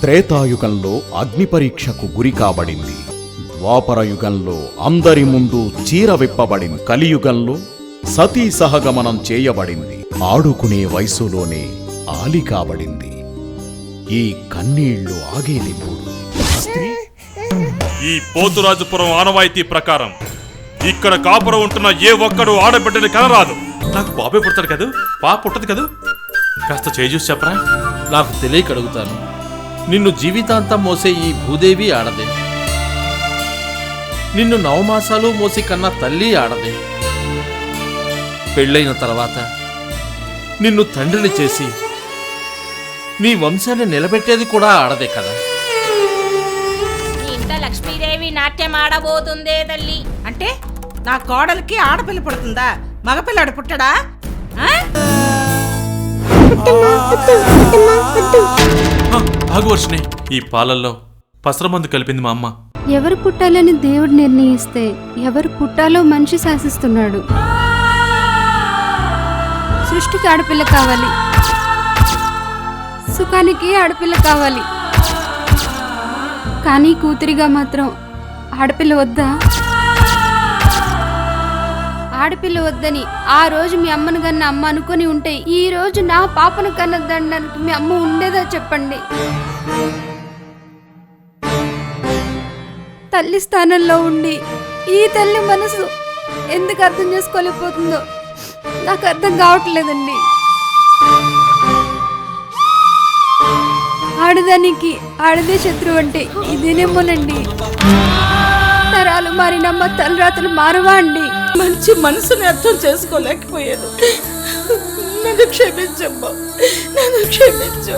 త్రేతాయుగంలో అగ్ని పరీక్షకు గురి కాబడింది. ద్వాపర యుగంలో అందరి ముందు చీర విప్పబడింది. కలియుగంలో సతీ సహగమనం చేయబడింది. ఆడుకునే వయసులోనే ఆలి కాబడింది. ఈ కన్నీళ్లు ఆగేదిప్పుడు. ఈ పోతురాజుపురం ఆనవాయితీ ప్రకారం ఇక్కడ కాపురం ఉంటున్న ఏ ఒక్కడు ఆడబిడ్డని కనరాదు. నాకు బాబే పుడతాడు కదూ, పాప పుట్టదు కదూ, కాస్త చేయి చూసి చెప్పరా. నాకు తెలియక అడుగుతాను, నిన్ను జీవితాంతం మోసే ఈ భూదేవి ఆడదే, నిన్ను నవమాసాలు మోసి కన్నా తల్లి ఆడదే, పెళ్ళైన తర్వాత నిన్ను తండ్రిని చేసి నీ వంశాన్ని నిలబెట్టేది కూడా ఆడదే కదా. ఇంత లక్ష్మీదేవి నాట్యం ఆడబోతుందే తల్లి. అంటే నా కోడలికి ఆడపిల్ల పుడుతుందా? మగపిల్లాడు పుట్టడా? ఆగువర్షిని, ఈ పాలల్లో పసరమందు కలిపింది మా అమ్మ. ఎవరు పుట్టాలని దేవుడు నిర్ణయిస్తే ఎవరు పుట్టాలో మనిషి శాసిస్తున్నాడు. సృష్టికి ఆడపిల్ల కావాలి, సుఖానికి ఆడపిల్ల కావాలి, కానీ కూతురిగా మాత్రం ఆడపిల్ల వద్దా? ఆడపిల్ల వద్దని ఆ రోజు మీ అమ్మను కన్నా అమ్మ అనుకొని ఉంటే ఈ రోజు నా పాపను కన్నదనడానికి మీ అమ్మ ఉండేదా చెప్పండి? తల్లి స్థానంలో ఉండి ఈ తల్లి మనసు ఎందుకు అర్థం చేసుకోలేకపోతుందో నాకు అర్థం కావట్లేదండి. ఆడదానికి ఆడదే శత్రువు అంటే ఇదేనేమోనండి. తరాలు మారినమ్మ తలరాతలు మారవా అండి? మంచి మనసుని అర్థం చేసుకోలేకపోయాను. నన్ను క్షమించమ్మా, నన్ను క్షమించు.